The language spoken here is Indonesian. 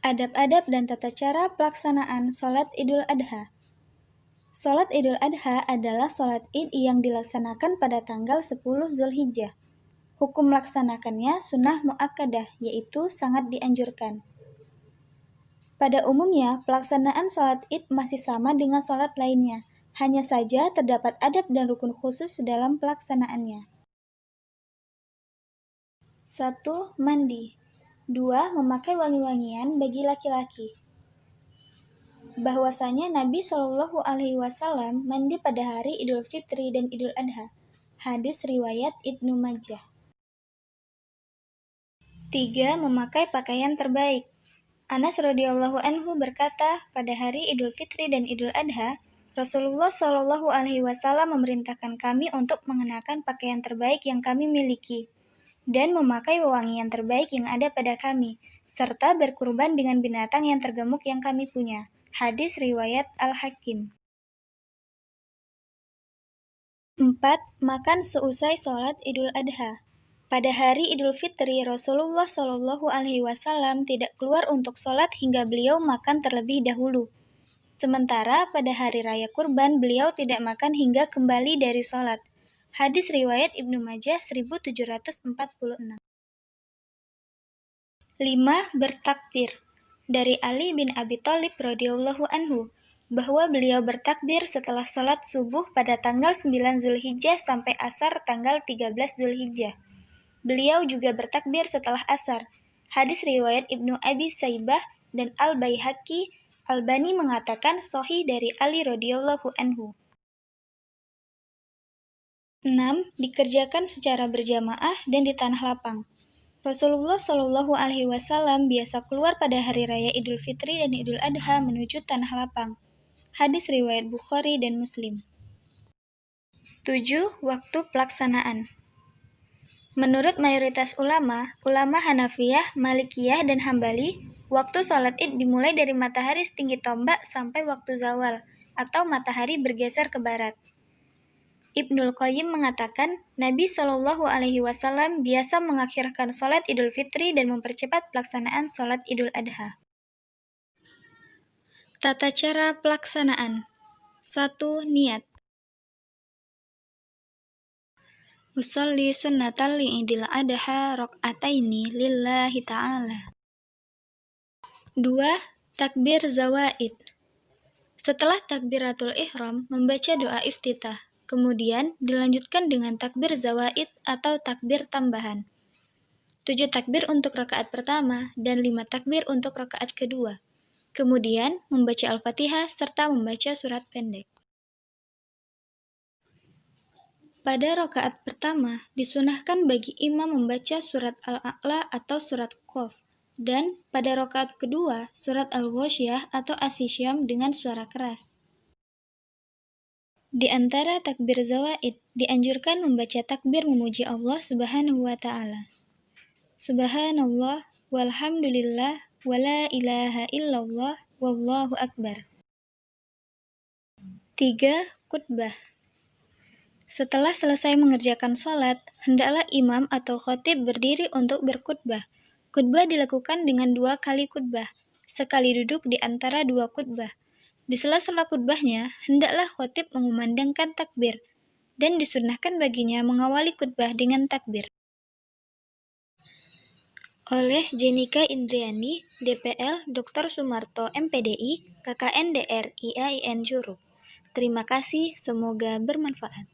Adab-adab dan tata cara pelaksanaan Sholat Idul Adha. Sholat Idul Adha adalah sholat Id yang dilaksanakan pada tanggal 10 Zulhijjah. Hukum melaksanakannya sunnah muakkadah, yaitu sangat dianjurkan. Pada umumnya, pelaksanaan sholat Id masih sama dengan sholat lainnya. Hanya saja terdapat adab dan rukun khusus dalam pelaksanaannya. 1. Mandi. 2. Memakai wangi-wangian bagi laki-laki. Bahwasanya Nabi Shallallahu Alaihi Wasallam mandi pada hari Idul Fitri dan Idul Adha. Hadis riwayat Ibnu Majah. 3. Memakai pakaian terbaik. Anas radhiyallahu anhu berkata, pada hari Idul Fitri dan Idul Adha, Rasulullah Shallallahu Alaihi Wasallam memerintahkan kami untuk mengenakan pakaian terbaik yang kami miliki dan memakai wewangian terbaik yang ada pada kami, serta berkurban dengan binatang yang tergemuk yang kami punya. Hadis riwayat Al-Hakim. 4. Makan seusai sholat Idul Adha. Pada hari Idul Fitri, Rasulullah Shallallahu Alaihi Wasallam tidak keluar untuk sholat hingga beliau makan terlebih dahulu. Sementara pada hari raya kurban, beliau tidak makan hingga kembali dari sholat. Hadis riwayat Ibnu Majah 1746. 5. Bertakbir. Dari Ali bin Abi Thalib radhiyallahu anhu, bahwa beliau bertakbir setelah sholat subuh pada tanggal 9 Zulhijjah sampai asar tanggal 13 Zulhijjah. Beliau juga bertakbir setelah asar. Hadis riwayat Ibnu Abi Saibah dan Al-Baihaqi. Albani mengatakan sahih dari Ali radhiyallahu anhu. 6. Dikerjakan secara berjamaah dan di tanah lapang. Rasulullah Shallallahu Alaihi Wasallam biasa keluar pada hari raya Idul Fitri dan Idul Adha menuju tanah lapang. Hadis riwayat Bukhari dan Muslim. 7. Waktu pelaksanaan. Menurut mayoritas ulama Hanafiyah, Malikiyah, dan Hambali, waktu sholat Id dimulai dari matahari setinggi tombak sampai waktu zawal, atau matahari bergeser ke barat. Ibnul Qayyim mengatakan, Nabi Shallallahu Alaihi Wasallam biasa mengakhirkan sholat Idul Fitri dan mempercepat pelaksanaan sholat Idul Adha. Tata cara pelaksanaan. 1. Niat. Usolli sunnatal Idul Adha raq'ataini lillahi ta'ala. 2. Takbir zawaid. Setelah takbiratul ihram, membaca doa iftitah. Kemudian dilanjutkan dengan takbir zawaid atau takbir tambahan. 7 takbir untuk rakaat pertama dan 5 takbir untuk rakaat kedua. Kemudian membaca Al-Fatihah serta membaca surat pendek. Pada rakaat pertama, disunahkan bagi imam membaca surat Al-A'la atau surat Qaf. Dan pada rakaat kedua, surat Al-Ghasyiyah atau As-Syam dengan suara keras. Di antara takbir zawaid, dianjurkan membaca takbir memuji Allah Subhanahu wa Ta'ala. Subhanallah, walhamdulillah, wala ilaha illallah, wallahu akbar. 3. Khutbah. Setelah selesai mengerjakan sholat, hendaklah imam atau khatib berdiri untuk berkhutbah. Khutbah dilakukan dengan 2 kali khutbah, sekali duduk di antara 2 khutbah. Di sela-sela khutbahnya, hendaklah khatib mengumandangkan takbir, dan disunnahkan baginya mengawali khutbah dengan takbir. Oleh Jenika Indriani, DPL Dr. Sumarto MPDI, KKN DR IAIN Juruk. Terima kasih, semoga bermanfaat.